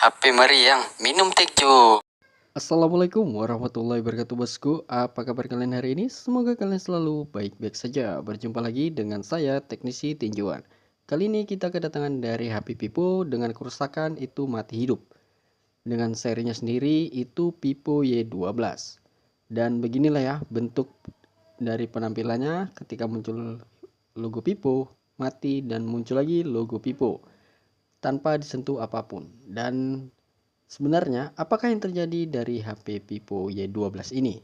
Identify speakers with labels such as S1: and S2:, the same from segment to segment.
S1: HP meriang, minum Tejo.
S2: Assalamualaikum warahmatullahi wabarakatuh bosku. Apa kabar kalian hari ini? Semoga kalian selalu baik-baik saja. Berjumpa lagi dengan saya teknisi tinjauan. Kali ini kita kedatangan dari HP Pipo dengan kerusakan itu mati hidup. Dengan serinya sendiri itu Pipo Y12. Dan beginilah ya bentuk dari penampilannya ketika muncul logo Pipo, mati dan muncul lagi logo Pipo tanpa disentuh apapun. Dan sebenarnya, apakah yang terjadi dari HP Pipo Y12 ini?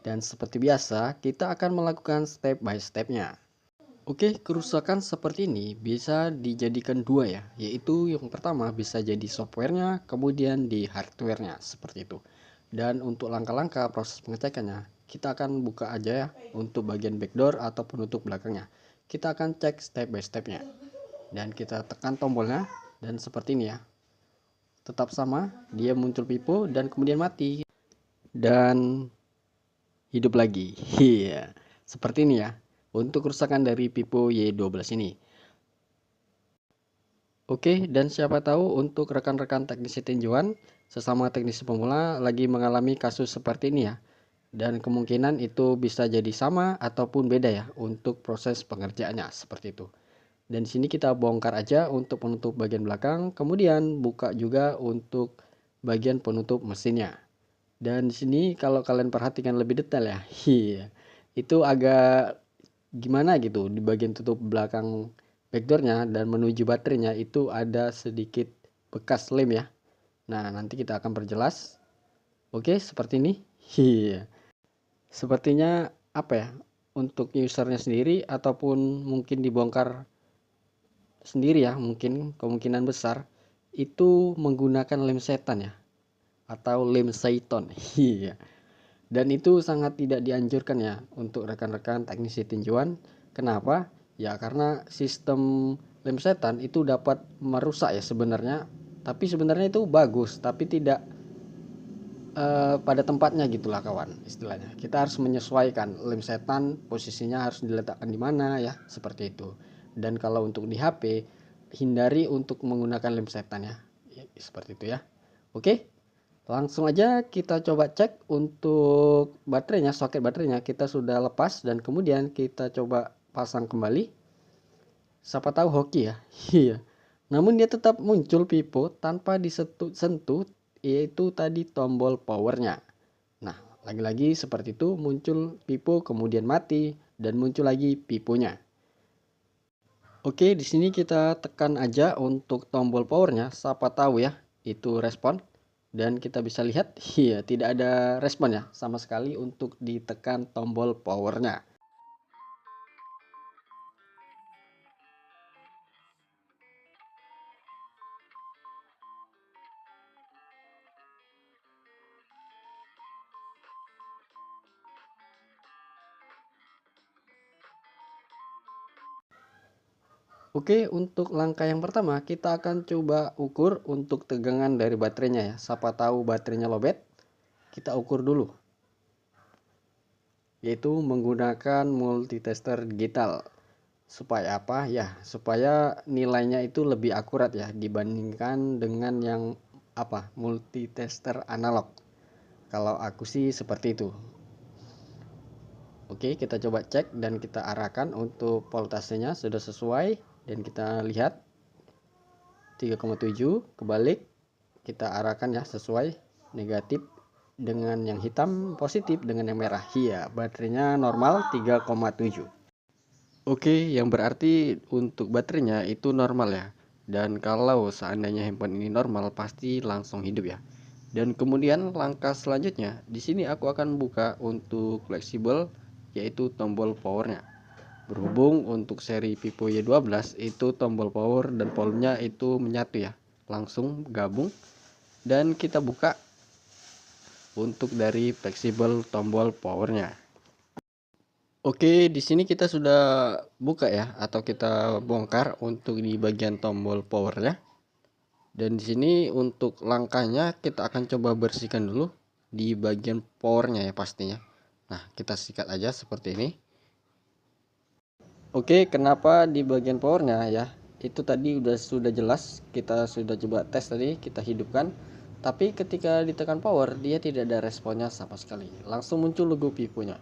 S2: Dan seperti biasa, kita akan melakukan step by stepnya. Oke, kerusakan seperti ini bisa dijadikan dua ya, yaitu yang pertama bisa jadi softwarenya, kemudian di hardwarenya, seperti itu. Dan untuk langkah-langkah proses pengecekannya, kita akan buka aja ya, untuk bagian backdoor atau penutup belakangnya. Kita akan cek step by stepnya. Dan kita tekan tombolnya, dan seperti ini ya. Tetap sama, dia muncul Pipo dan kemudian mati dan hidup lagi. Iya, seperti ini ya untuk kerusakan dari Pipo Y12 ini. Oke, dan siapa tahu untuk rekan-rekan teknisi tinjauan sesama teknisi pemula lagi mengalami kasus seperti ini ya. Dan kemungkinan itu bisa jadi sama ataupun beda ya untuk proses pengerjaannya seperti itu. Dan di sini kita bongkar aja untuk penutup bagian belakang, kemudian buka juga untuk bagian penutup mesinnya. Dan di sini kalau kalian perhatikan lebih detail ya, iya, itu agak gimana gitu di bagian tutup belakang backdoornya dan menuju baterainya itu ada sedikit bekas lem ya. Nah, nanti kita akan perjelas. Oke, seperti ini. Iya. Sepertinya apa ya? Untuk usernya sendiri ataupun mungkin dibongkar sendiri ya, mungkin kemungkinan besar itu menggunakan lem setan ya atau lem Saiton. Iya. Dan itu sangat tidak dianjurkan ya untuk rekan-rekan teknisi tinjauan. Kenapa? Ya karena sistem lem setan itu dapat merusak ya sebenarnya. Tapi sebenarnya itu bagus, tapi tidak pada tempatnya gitulah kawan istilahnya. Kita harus menyesuaikan lem setan posisinya harus diletakkan di mana ya seperti itu. Dan kalau untuk di HP hindari untuk menggunakan lem setan ya, seperti itu ya. Oke, langsung aja kita coba cek untuk baterainya, soket baterainya kita sudah lepas dan kemudian kita coba pasang kembali. Siapa tahu hoki ya. Iya. Namun dia tetap muncul Pipo tanpa disentuh yaitu tadi tombol powernya. Nah, lagi-lagi seperti itu muncul Pipo kemudian mati dan muncul lagi piponya. Oke, di sini kita tekan aja untuk tombol powernya, siapa tahu ya itu respon. Dan kita bisa lihat, iya tidak ada respon ya sama sekali untuk ditekan tombol powernya. Oke, untuk langkah yang pertama kita akan coba ukur untuk tegangan dari baterainya ya. Siapa tahu baterainya lowbat, kita ukur dulu. Yaitu menggunakan multitester digital. Supaya apa? Ya, supaya nilainya itu lebih akurat ya dibandingkan dengan yang apa? Multitester analog. Kalau aku sih seperti itu. Oke, kita coba cek dan kita arahkan untuk voltasenya sudah sesuai dan kita lihat 3,7 kebalik, kita arahkan ya sesuai negatif dengan yang hitam, positif dengan yang merah. Iya, baterainya normal 3,7. Oke, yang berarti untuk baterainya itu normal ya. Dan kalau seandainya handphone ini normal pasti langsung hidup ya. Dan kemudian langkah selanjutnya di sini aku akan buka untuk fleksibel yaitu tombol powernya. Berhubung untuk seri Pipo Y12 itu tombol power dan volumenya itu menyatu ya, langsung gabung. Dan kita buka untuk dari fleksibel tombol powernya. Oke, di sini kita sudah buka ya atau kita bongkar untuk di bagian tombol powernya. Dan di sini untuk langkahnya kita akan coba bersihkan dulu di bagian powernya ya pastinya. Nah, kita sikat aja seperti ini. Oke, kenapa di bagian powernya ya? itu tadi sudah jelas, kita sudah coba tes tadi, kita hidupkan. Tapi ketika ditekan power, dia tidak ada responnya sama sekali. Langsung muncul logo piponya.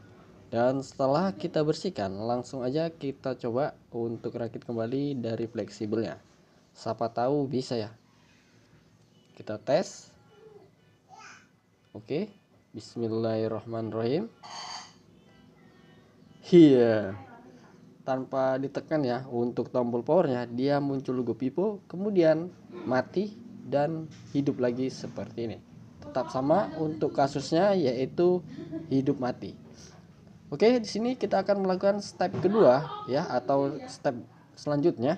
S2: Dan setelah kita bersihkan, langsung aja kita coba untuk rakit kembali dari fleksibelnya. Siapa tahu bisa ya. Kita tes. Oke, bismillahirrahmanirrahim. Iya, tanpa ditekan ya, untuk tombol powernya dia muncul logo pipo, kemudian mati dan hidup lagi seperti ini. Tetap sama untuk kasusnya, yaitu hidup mati. Oke, di sini kita akan melakukan step kedua ya, atau step selanjutnya.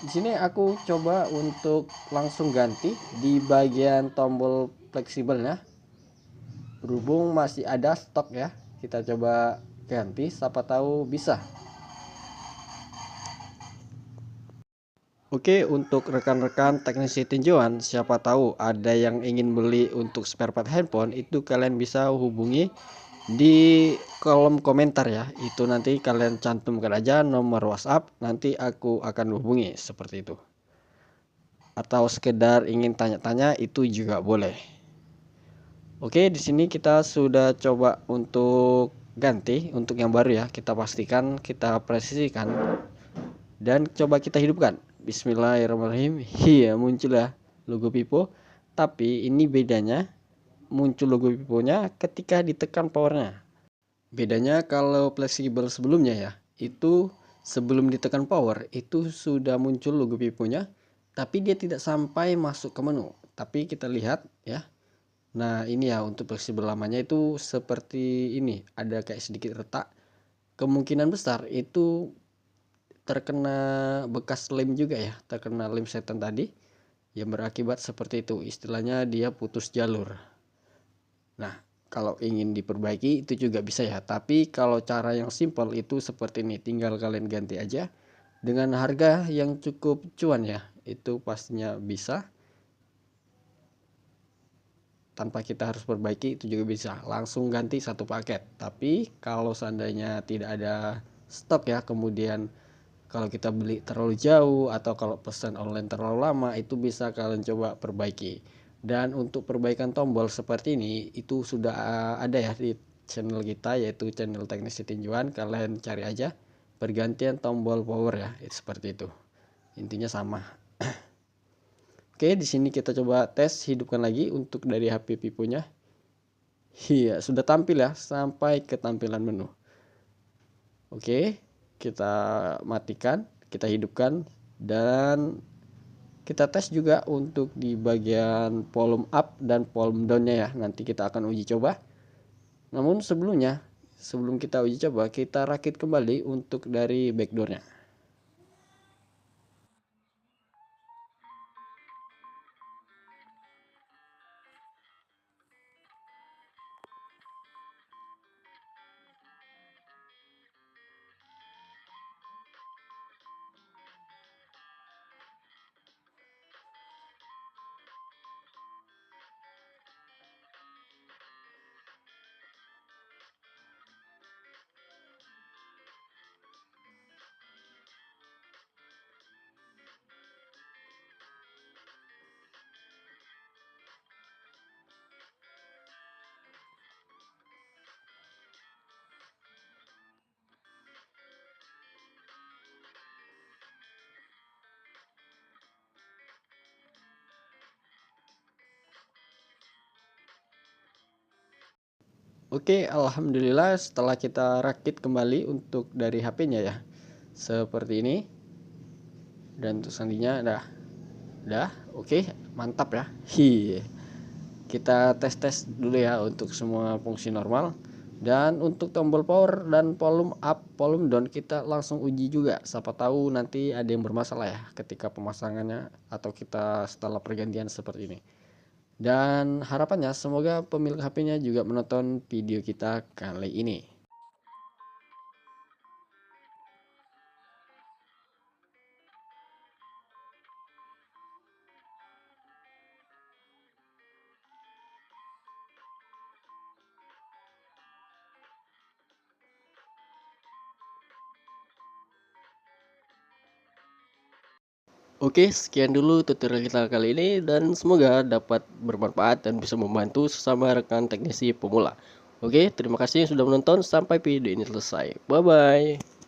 S2: Di sini aku coba untuk langsung ganti di bagian tombol fleksibelnya. Berhubung masih ada stok ya, kita coba ganti, siapa tahu bisa. Oke, untuk rekan-rekan teknisi tinjauan, siapa tahu ada yang ingin beli untuk spare part handphone, itu kalian bisa hubungi di kolom komentar ya. Itu nanti kalian cantumkan aja nomor WhatsApp, nanti aku akan hubungi seperti itu. Atau sekedar ingin tanya-tanya, itu juga boleh. Oke, di sini kita sudah coba untuk ganti untuk yang baru ya. Kita pastikan, kita presisikan dan coba kita hidupkan. Bismillahirrahmanirrahim. Iya, muncul ya logo pipo. Tapi ini bedanya, muncul logo piponya ketika ditekan powernya. Bedanya kalau fleksibel sebelumnya ya, itu sebelum ditekan power itu sudah muncul logo piponya, tapi dia tidak sampai masuk ke menu. Tapi kita lihat ya. Nah, ini ya untuk fleksibel lamanya itu seperti ini, ada kayak sedikit retak. Kemungkinan besar itu terkena bekas lem juga ya, terkena lem setan tadi yang berakibat seperti itu. Istilahnya dia putus jalur. Nah, kalau ingin diperbaiki itu juga bisa ya, tapi kalau cara yang simpel itu seperti ini, tinggal kalian ganti aja dengan harga yang cukup cuan ya, itu pastinya bisa. Tanpa kita harus perbaiki itu juga bisa, langsung ganti satu paket. Tapi kalau seandainya tidak ada stok ya, kemudian kalau kita beli terlalu jauh atau kalau pesan online terlalu lama, itu bisa kalian coba perbaiki. Dan untuk perbaikan tombol seperti ini itu sudah ada ya di channel kita, yaitu channel teknisi tinjauan. Kalian cari aja pergantian tombol power ya, seperti itu. Intinya sama. Oke, di sini kita coba tes hidupkan lagi untuk dari HP piponya. Iya, sudah tampil ya sampai ke tampilan menu. Oke, kita matikan, kita hidupkan, dan kita tes juga untuk di bagian volume up dan volume down-nya ya. Nanti kita akan uji coba. Namun sebelumnya, sebelum kita uji coba, kita rakit kembali untuk dari backdoor-nya. Oke, alhamdulillah setelah kita rakit kembali untuk dari HP-nya ya. Seperti ini. Dan untuk sandinya dah, oke, mantap ya. Kita tes dulu ya untuk semua fungsi normal. Dan untuk tombol power dan volume up, volume down kita langsung uji juga. Siapa tahu nanti ada yang bermasalah ya ketika pemasangannya atau kita setelah pergantian seperti ini. Dan harapannya semoga pemilik HP-nya juga menonton video kita kali ini. Oke, sekian dulu tutorial kita kali ini dan semoga dapat bermanfaat dan bisa membantu sesama rekan teknisi pemula. Oke, terima kasih yang sudah menonton. Sampai video ini selesai. Bye-bye.